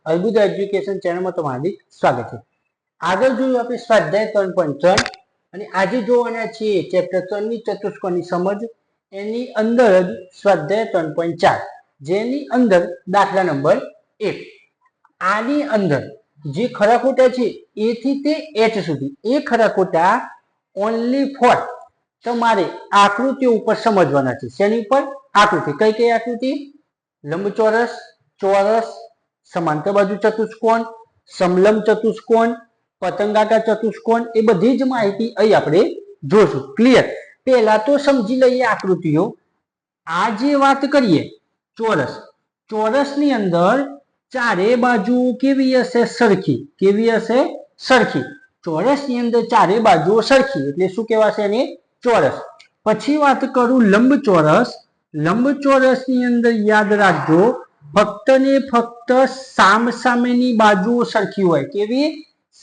અર્બુદ education ચેનલમાં તમારું સ્વાગત છે। આગળ જોયું આપણે સ્વાધ્યાય 3.3 અને આજે જોવાના છીએ ચેપ્ટર 3 ની ચતુષ્કોણની સમજ। એની અંદર જ સ્વાધ્યાય 3.4 જેની અંદર દાખલા નંબર 1 આની અંદર જે ખરા ખોટા છે એ થી તે h સુધી એ ખરા ખોટા ઓનલી ફોર તમારે આકૃતિઓ ઉપર સમજવાના છે। શેની ઉપર? આકૃતિ। કઈ કઈ આકૃતિ? લંબચોરસ, ચોરસ, समांतर बाजू चतुष्कोण, समलंब चतुष्कोण, पतंगाकार चतुष्कोण ए बधी ज माहिती અહીં આપણે જોશું। ક્લિયર? પહેલા તો સમજી લઈએ આકૃતિઓ। આ જે વાત કરીએ ચોરસ, ચોરસની અંદર ચારે બાજુ કેવી હશે? સરખી। કેવી હશે? સરખી। ચોરસની અંદર ચારે બાજુઓ સરખી એટલે શું કહેવાશે? એને ચોરસ। પછી વાત કરું લંબચોરસ, લંબચોરસની અંદર યાદ રાખજો ફક્ત ને ફક્ત સામસામેની બાજુઓ સરખી હોય। કેવી?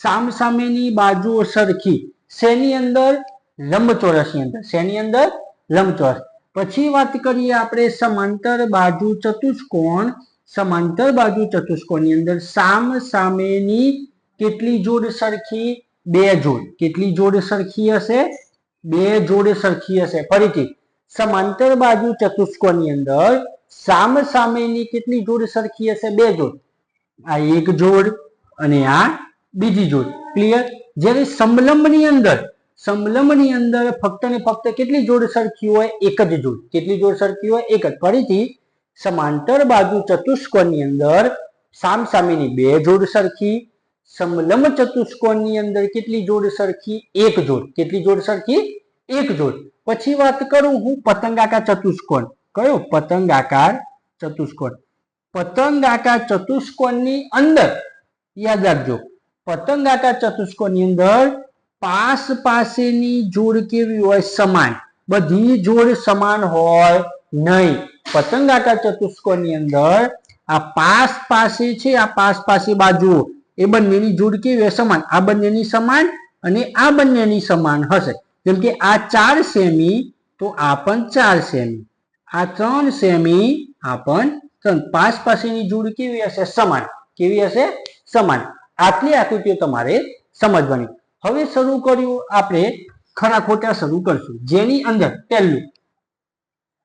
સામસામેની બાજુઓ સરખી। શેની અંદર? લંબચોરસની અંદર। શેની અંદર? લંબચોરસ। પછી વાત કરીએ આપણે સમાંતર બાજુ ચતુષ્કોણ, સમાંતર બાજુ ચતુષ્કોણની અંદર સામસામેની કેટલી જોડ સરખી? બે જોડ। કેટલી જોડ સરખી હશે? બે જોડ સરખી હશે। ફરીથી સમાંતર બાજુ ચતુષ્કોણની અંદર સામસામેની કેટલી જોડ સરખી હશે? બે જોડ। આ એક જોડ અને આ બીજી જોડ। ક્લિયર? જ્યારે સમલંબની અંદર, સમલંબની અંદર ફક્ત ને ફક્ત કેટલી જોડ સરખી હોય? એક જ જોડ। કેટલી જોડ સરખી હોય? એક જ। ફરીથી સમાંતર બાજુ ચતુષ્કોણની અંદર સામસામેની બે જોડ સરખી, સમલંબ ચતુષ્કોણની અંદર કેટલી જોડ સરખી? એક જોડ। કેટલી જોડ સરખી? એક જોડ। પછી વાત કરું હું પતંગાકાર ચતુષ્કોણ। કયો? પતંગાકાર ચતુષ્કોણ। પતંગાકાર ચતુષ્કોણની અંદર યાદ રાખજો પતંગાકાર ચતુષ્કોણની અંદર પાસ પાસેની જોડ કેવી હોય? સમાન। બધી જોડ સમાન હોય નહીં। પતંગાકાર ચતુષ્કોણની અંદર આ પાસ પાસે છે, આ પાસ પાસે બાજુઓ એ બંનેની જોડ કેવી હોય? સમાન। આ બંનેની સમાન અને આ બંનેની સમાન હશે। જેમ કે આ 4 સેમી તો આ પણ 4 સેમી, આ 3 સેમી, આ પણ 3। પાસ પાસેની જોડ કેવી હશે? સમાન। કેવી હશે? સમાન। આટલી આકૃતિઓ તમારે સમજવાની। હવે શરૂ કર્યું આપણે ખરા ખોટા શરૂ કરશું। જેની અંદર પહેલું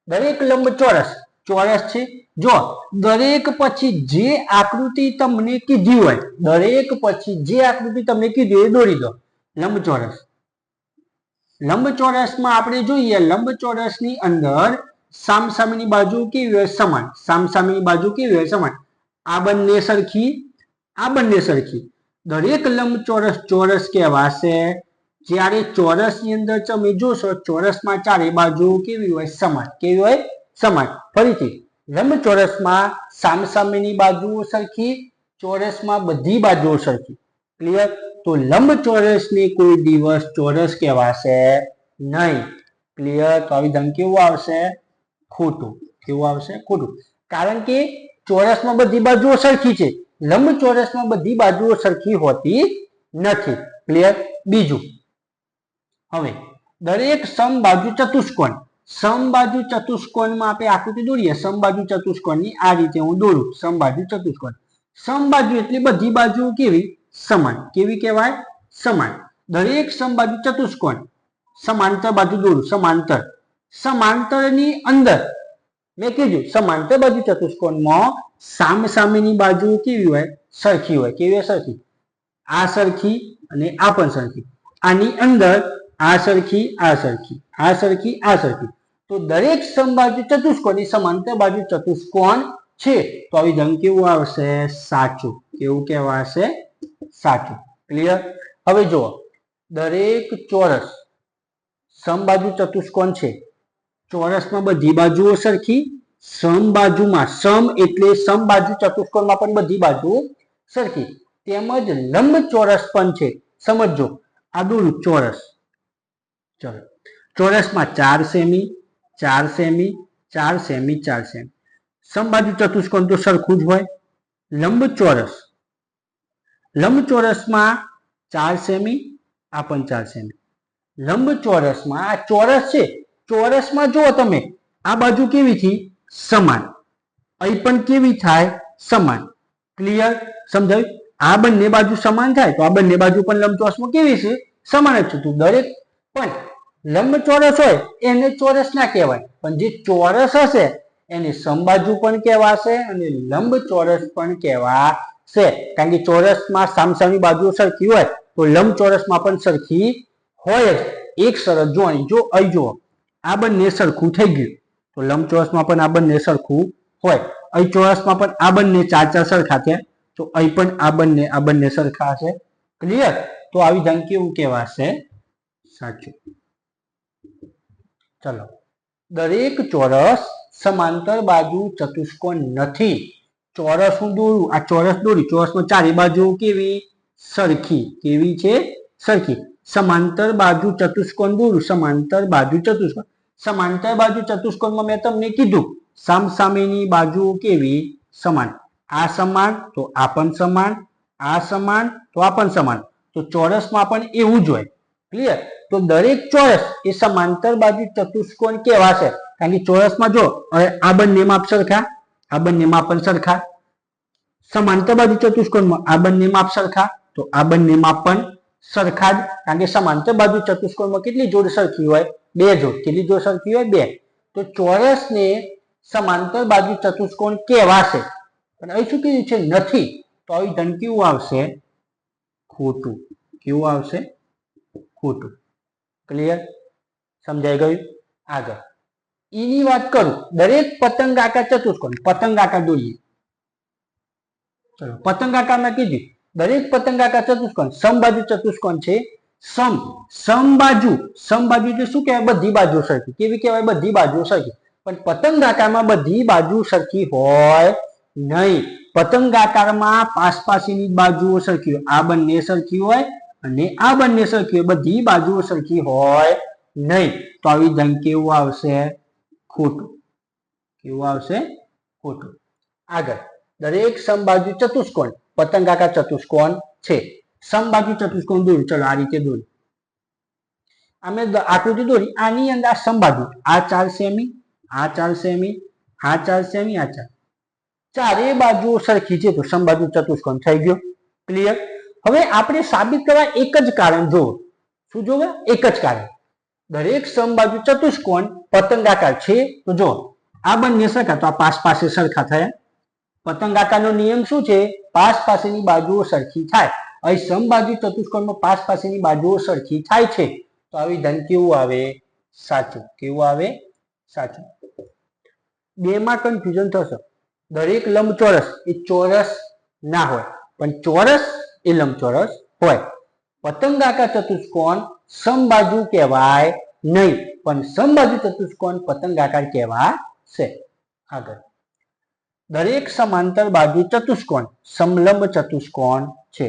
દરેક લંબચોરસ ચોરસ છે। જો દરેક પછી જે આકૃતિ તમને કીધી હોય, દરેક પછી જે આકૃતિ તમને કીધી હોય એ દોરી દો। લંબચોરસ, લંબચોરસમાં આપણે જોઈએ લંબચોરસની અંદર સામસામેની બાજુ કેવી હોય? સમાન। સામસામેની બાજુ કેવી હોય? સમાન। આ બંને સરખી, આ બંને સરખી। દરેક લંબચોરસ ચોરસ કહેવાશે જ્યારે ચોરસની અંદર તમે જોશો ચોરસમાં ચારે બાજુ કેવી હોય? સમાન। કેવી હોય? સમાન। ફરીથી લંબચોરસમાં સામસામેની બાજુઓ સરખી, ચોરસમાં બધી બાજુઓ સરખી। ક્લિયર? તો લંબચોરસને કોઈ દિવસ ચોરસ કહેવાશે નહીં। ક્લિયર? તો આ વિધાન કેવું આવશે? ખોટું। કેવું આવશે? ખોટું। કારણ કે ચોરસમાં બધી બાજુઓ સરખી છે, લંબચોરસમાં બધી બાજુઓ સરખી હોતી નથી। ક્લિયર? બીજું, હવે દરેક સમબાજુ ચતુષ્કોણ, સમબાજુ ચતુષ્કોણમાં આપણે આકૃતિ દોરીએ સમબાજુ ચતુષ્કોણની આ રીતે હું દોરું સમબાજુ ચતુષ્કોણ। સમબાજુ એટલે બધી બાજુ કેવી? સમાન। કેવી કહેવાય? સમાન। દરેક સમબાજુ ચતુષ્કોણ સમાંતર બાજુ દોરું સમાંતર, સમાંતરની અંદર મેં કીધું સમાંતર બાજુ ચતુષ્કોણમાં સામસામેની બાજુ કેવી હોય? સરખી હોય। કેવી હોય? સરખી। આ સરખી અને આ પણ સરખી। આની અંદર આ સરખી, આ સરખી, આ સરખી, આ સરખી। તો દરેક સમબાજુ ચતુષ્કોણ સમાંતર બાજુ ચતુષ્કોણ છે। તો આ વિધાન કેવું આવશે? સાચું। કેવું કહેવાશે? સાચું। ક્લિયર? હવે જુઓ દરેક ચોરસ સમબાજુ ચતુષ્કોણ છે, ચોરસમાં બધી બાજુઓ સરખી, સમબાજુમાં સમ એટલે સમબાજુ ચતુષ્કોણમાં પણ બધી બાજુઓ સરખી, તેમજ લંબચોરસ પણ છે। સમજો આ દોરું ચોરસ, ચલો ચોરસમાં 4 સેમી, 4 સેમી, 4 સેમી, 4 સેમી। સમબાજુ ચતુષ્કોણ તો સરખું જ હોય। લંબચોરસ, લંબચોરસમાં 4 સેમી, આ પણ 4 સેમી। લંબચોરસમાં આ ચોરસ છે, ચોરસમાં જુઓ તમે આ બાજુ કેવી થી? સમાન। અહીં પણ કેવી થાય? સમાન। ક્લિયર? સમજાયું? આ બંને બાજુ સમાન થાય તો આ બંને બાજુ પણ લંબચોરસમાં કેવી છે? સમાન જ છે. તો દરેક પણ લંબચોરસ હોય એને ચોરસ ના કહેવાય, પણ જે ચોરસ હશે એને સમબાજુ પણ કહેવાશે અને લંબચોરસ પણ કહેવાશે. કારણ કે ચોરસમાં સામસામી બાજુઓ સરખી હોય તો લંબચોરસમાં પણ સરખી હોય જ. એક શરત જોવાની, જો અહીં જુઓ આ બંને સરખું થઈ ગયું તો લંબચોરસમાં પણ આ બંને સરખું હોય. અહીં ચોરસમાં પણ આ બંને ચાર ચાર સરખા થયા તો અહીં પણ આ બંને સરખા હશે. ક્લિયર? તો આ વિધાન કેવું કહેવાશે? સાચું. ચલો, દરેક ચોરસ સમાંતર બાજુ ચતુષ્કોણ નથી. ચોરસ હું દોરું, આ ચોરસ દોરી, ચોરસમાં ચારે બાજુ કેવી? સરખી. કેવી છે? સરખી. સમાંતર બાજુ ચતુષ્કોણ દોરું, સમાંતર બાજુ ચતુષ્કોણ. સમાંતર બાજુ ચતુષ્કોણમાં મેં તમને કીધું સામસામેની બાજુઓ કેવી? સમાન. આ સમાન તો આ પણ સમાન, આ સમાન તો આ પણ સમાન. તો ચોરસમાં પણ એવું જ હોય. ક્લિયર? તો દરેક ચોરસ એ સમાંતર બાજુ ચતુષ્કોણ કહેવાશે. કારણ કે ચોરસમાં જો હવે આ બંને માપ સરખા, આ બંને માપ પણ સરખા. સમાંતર બાજુ ચતુષ્કોણમાં આ બંને માપ સરખા તો આ બંને માપ પણ સરખા જ. કારણ કે સમાંતર બાજુ ચતુષ્કોણમાં કેટલી જોડ સરખી હોય? બે જોડ. કેટલી જોડ સરખી હોય? બે. તો ચોરસને સમાંતર બાજુ ચતુષ્કોણ કહેવાશે. પણ અહીં શું કીધું છે? નથી. તો આવી ધન કેવું આવશે? ખોટું. કેવું આવશે? ખોટું. ક્લિયર? સમજાઈ ગયું? આગળ ઈની વાત કરું. દરેક પતંગાકાર ચતુષ્કોણ, પતંગાકાર દોરીએ. ચલો, પતંગાકારમાં કીધું દરેક પતંગાકાર ચતુષ્કોણ સમબાજુ ચતુષ્કોણ છે. સમબાજુ એટલે શું કહેવાય? બધી બાજુ સરખી. કેવી કહેવાય? બધી બાજુ સરખી. પણ પતંગાકારમાં બધી બાજુ સરખી હોય નહીં. પતંગાકારમાં પાસપાસીની બાજુઓ સરખી હોય. આ બંને સરખી હોય અને આ બંને સરખી હોય. બધી બાજુઓ સરખી હોય નહીં. તો આવી ધન કેવું આવશે? ખોટું. કેવું આવશે? ખોટું. આગળ દરેક સમબાજુ ચતુષ્કોણ પતંગાકાર ચતુષ્કોણ છે. સમબાજુ ચતુષ્કોણ દોર્યું. ચલો આ રીતે દોર્યું. અમે આકૃતિ દોરી. આની અંદર આ સમબાજુ, આ 4 સેમી, આ 4 સેમી, આ 4 સેમી, આ 4. ચારે બાજુઓ સરખી છે તો સમબાજુ ચતુષ્કોણ થઈ ગયો. ક્લિયર? હવે આપણે સાબિત કરવા એક જ કારણ જોવો. શું જોવે? એક જ કારણ. દરેક સમબાજુ ચતુષ્કોણ પતંગાકાર છે તો જો આ બંને સરખા તો આ પાસ પાસે સરખા થયા. પતંગાકારનો નિયમ શું છે? પાસ પાસેની બાજુઓ સરખી થાય. અહીં સમબાજુ ચતુષ્કોણમાં પાસ પાસેની બાજુઓ સરખી થાય છે. તો આવી ધન કેવું આવે? સાચું. કેવું આવે? સાચું. બેમાં કન્ફ્યુઝન થશે. દરેક લંબચોરસ એ ચોરસ ના હોય, પણ ચોરસ એ લંબચોરસ હોય. પતંગાકાર ચતુષ્કોણ સમબાજુ કહેવાય નહીં, પણ સમબાજુ ચતુષ્કોણ પતંગાકાર કહેવાશે. આગળ દરેક સમાંતર બાજુ ચતુષ્કોણ સમલંબ ચતુષ્કોણ છે.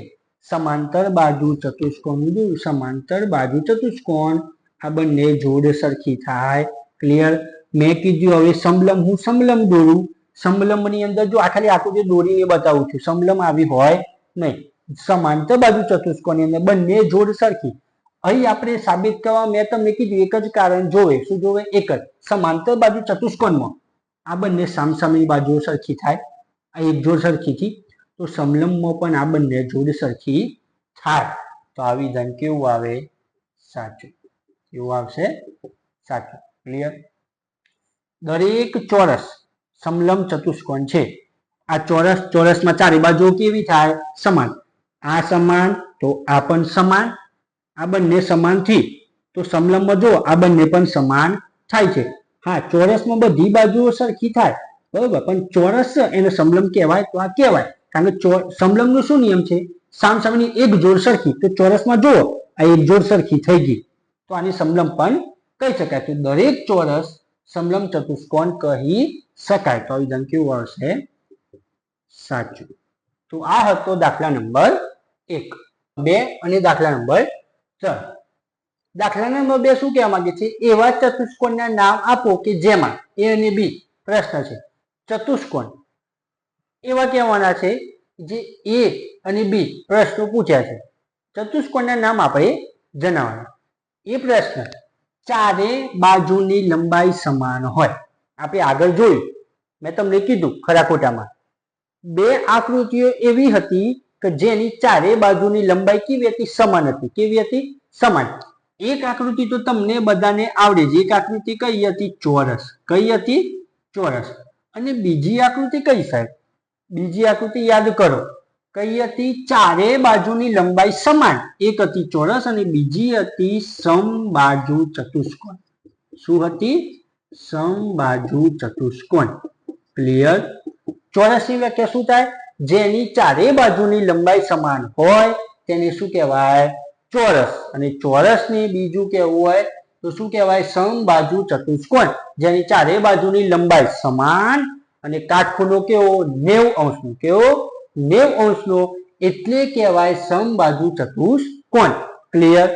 સમાંતર બાજુ ચતુષ્કોણ, સમાંતર બાજુ ચતુષ્કોણ આ બંને જોડ સરખી થાય. ક્લિયર? મેં કીધું હવે સમલંબ, હું સમલંબ દોરું. સમલંબની અંદર જો આ ખાલી આકૃતિ દોરીને બતાવું છું, સમલંબ આવી હોય નહીં. સમાંતર બાજુ ચતુષ્કોણની અંદર બંને જોડ સરખી. અહીં આપણે સાબિત કરવા મેં તમને કીધું એક જ કારણ જોવે. શું જોવે? એક જ. સમાંતર બાજુ ચતુષ્કોણમાં આ બંને સામસામેની બાજુઓ સરખી થાય. આ એક જોડ સરખી થી તો સમલંબમાં પણ આ બંને જોડ સરખી થાય. તો આ વિધાન કેવું આવે? સાચું. કેવું આવશે? સાચું. ક્લિયર? દરેક ચોરસ સમલંબ ચતુષ્કોણ છે. આ ચોરસમાં ચારે બાજુઓ કેવી થાય? સમાન. આ સમાન તો આ પણ સમાન. આ બંને સમાનથી તો સમલંબમાં જો આ બંને પણ સમાન થાય છે. હા, ચોરસમાં બધી બાજુઓ સરખી થાય બરોબર, પણ ચોરસ એને સમલંબ કહેવાય તો આ કહેવાય. કારણ કે સમલંબનો શું નિયમ છે? સામસામેની એક જોડ સરખી. તો ચોરસમાં જુઓ આ એક જોડ સરખી થઈ ગઈ તો આને સમલંબ પણ કહી શકાય. તો દરેક ચોરસ સમલંબ ચતુષ્કોણ કહી શકાય. તો વિધાન કેવું આવશે? સાચું. તો આ હતો દાખલા નંબર 1. 2 અને દાખલા નંબર 3. દાખલા નંબર 2 શું કહેવા માંગે છે? એવા ચતુષ્કોણના નામ આપો કે જેમાં A અને B પ્રશ્ન છે. ચતુષ્કોણ એવા કહેવાના છે જે A અને B પ્રશ્નો પૂછ્યા છે. ચતુષ્કોણના નામ આપણે જણાવવાના. એ પ્રશ્ન ચારે બાજુની લંબાઈ સમાન હોય. આપણે આગળ જોયું, મેં તમને કીધું ખરા ખોટામાં બે આકૃતિઓ એવી હતી કે જેની ચારે બાજુની લંબાઈ કેવી હતી? સમાન હતી. કેવી હતી? સમાન. એક આકૃતિ તો તમને બધાને આવડે છે. એક આકૃતિ કઈ હતી? ચોરસ. કઈ હતી? ચોરસ. અને બીજી આકૃતિ કઈ સાહેબ? બીજી આકૃતિ યાદ કરો. કઈ હતી? ચારે બાજુની લંબાઈ સમાન. એક હતી ચોરસ અને બીજી હતી સમબાજુ ચતુષ્કોણ. શું હતી? સમબાજુ ચતુષ્કોણ. ક્લિયર? ચોરસની વ્યાખ્યા શું થાય? જેની ચારે બાજુની લંબાઈ સમાન હોય તેને શું કહેવાય? ચોરસ. અને ચોરસની બીજું કહેવું હોય તો શું કહેવાય? સમબાજુ ચતુષ્કોણ. જેની ચારે બાજુની લંબાઈ સમાન અને કાટખૂણો કેવો? 90 અંશનો. કેવો? 90 અંશનો. એટલે કહેવાય સમબાજુ ચતુષ્કોણ. ક્લિયર?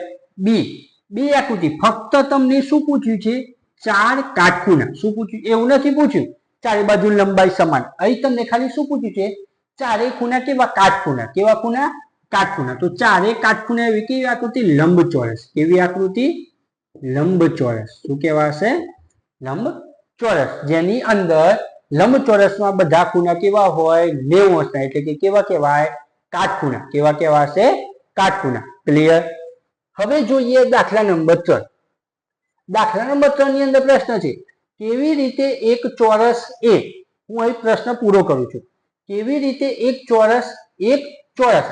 બે આકૃતિ. ફક્ત તમને શું પૂછ્યું છે? ચાર કાટખૂણા. શું પૂછ્યું? એવું નથી પૂછ્યું ચારે બાજુ લંબાઈ સમાન. અહીં તમને ખાલી શું પૂછ્યું છે? ચારે ખૂણા કેવા? કાટખૂણા. કેવા ખૂણા? કાટખૂણા. તો ચારે કાટખૂણા એવી કેવી આકૃતિ? લંબચોરસ. કેવી આકૃતિ? લંબચોરસ. શું કહેવાશે? લંબચોરસ. જેની અંદર લંબચોરસમાં બધા ખૂણા કેવા હોય? 90 અંશના. એટલે કે કેવા કહેવાય? કાટખૂણા. કેવા કહેવાશે? કાટખૂણા. ક્લિયર? હવે જોઈએ દાખલા નંબર 3. દાખલા નંબર 3 ની અંદર પ્રશ્ન છે કેવી રીતે એક ચોરસ એ, હું અહીં પ્રશ્ન પૂરો કરું છું, કેવી રીતે એક ચોરસ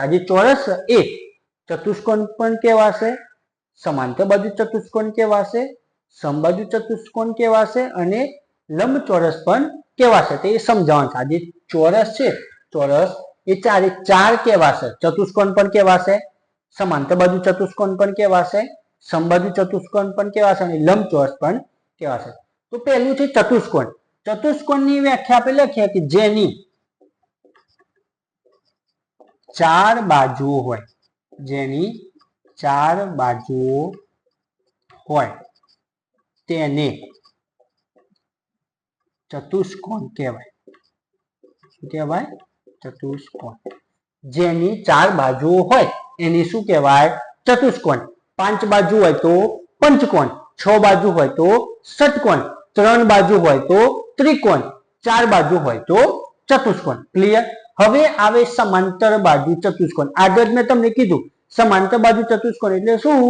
આજે ચોરસ એ ચતુષ્કોણ પણ કહેવાશે, સમાંતર બાજુ ચતુષ્કોણ કહેવાશે, સમબાજુ ચતુષ્કોણ કહેવાશે અને લંબચોરસ પણ કહેવાશે. તે સમજાવવાનું છે. આજે ચોરસ છે, ચોરસ એ ચારે ચાર કહેવાશે, ચતુષ્કોણ પણ કહેવાશે, સમાંતર બાજુ ચતુષ્કોણ પણ કહેવાશે, સમબાજુ ચતુષ્કોણ પણ કહેવાશે અને લંબચોરસ પણ કહેવાશે. તો પહેલું છે ચતુષ્કોણ. ચતુષ્કોણની વ્યાખ્યા આપણે લખીએ કે જેની ચાર બાજુઓ હોય, જેની ચાર બાજુઓ હોય તેને ચતુષ્કોણ કહેવાય. શું કહેવાય? ચતુષ્કોણ. જેની ચાર બાજુઓ હોય એને શું કહેવાય? ચતુષ્કોણ. 5 બાજુ હોય તો પંચકોણ, 6 બાજુ હોય તો ષટકોણ, 3 બાજુ હોય તો ત્રિકોણ, 4 બાજુ હોય તો ચતુષ્કોણ. ક્લિયર? હવે આવે સમાંતર બાજુ ચતુષ્કોણ. આગળ મેં તમને કીધું સમાંતર બાજુ ચતુષ્કોણ એટલે શું?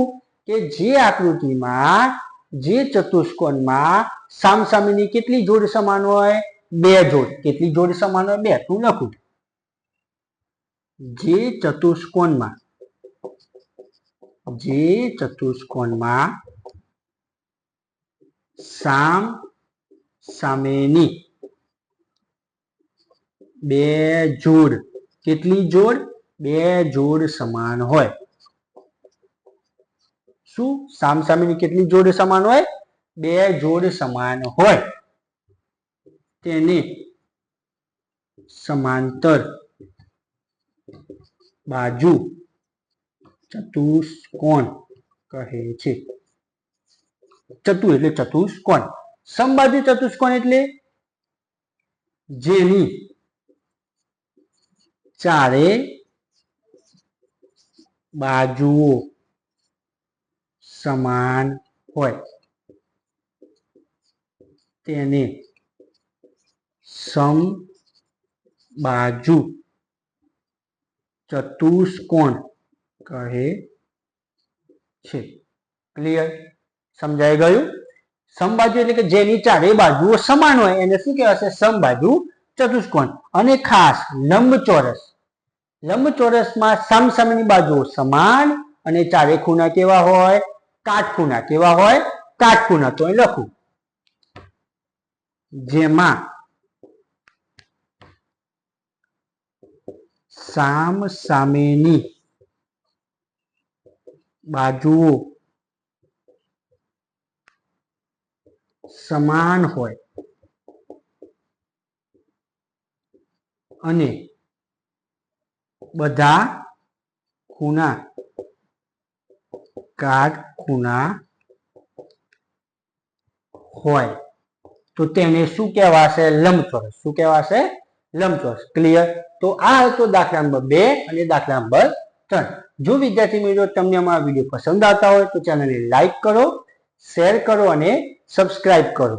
કે જે આકૃતિમાં, જે ચતુષ્કોણમાં સામસામેની કેટલી જોડ સમાન હોય? 2 જોડ. કેટલી જોડ સમાન હોય? 2. હું લખું. જે ચતુષ્કોણમાં સામસામેની 2 જોડ. કેટલી જોડ? 2 જોડ સમાન હોય. શું? સામસામેની કેટલી જોડ સમાન હોય? 2 જોડ સમાન હોય તેને સમાંતર બાજુ ચતુષ્કોણ કહે છે. ચતુ એટલે ચતુષ્કોણ. સમબાજુ ચતુષ્કોણ એટલે જેની ચારે બાજુઓ સમાન હોય તેને સમબાજુ ચતુષ્કોણ કહે છે. ક્લિયર? સમજાઈ ગયું? સમબાજુ એટલે કે જેની ચારે બાજુઓ સમાન હોય એને શું કહેવાશે? સમબાજુ ચતુષ્કોણ. અને ખાસ લંબચોરસ. લંબચોરસમાં સામસામેની બાજુઓ સમાન અને ચારે ખૂણા કેવા હોય? કાટખૂણા. કેવા હોય? કાટખૂણા. તો અહીં લખું જેમાં સામસામેની બાજુઓ સમાન હોય અને બધા ખૂણા કાટખૂણા હોય તો તેને શું કહેવાશે? લંબચોરસ. શું કહેવાશે? લંબચોરસ. ક્લિયર? તો આ હતો દાખલા નંબર 2 અને દાખલા નંબર 3. જો વિદ્યાર્થી મિત્રો તમને અમારા વિડીયો પસંદ આવતા હોય તો ચેનલને લાઈક કરો, શેર કરો અને સબસ્ક્રાઇબ કરો.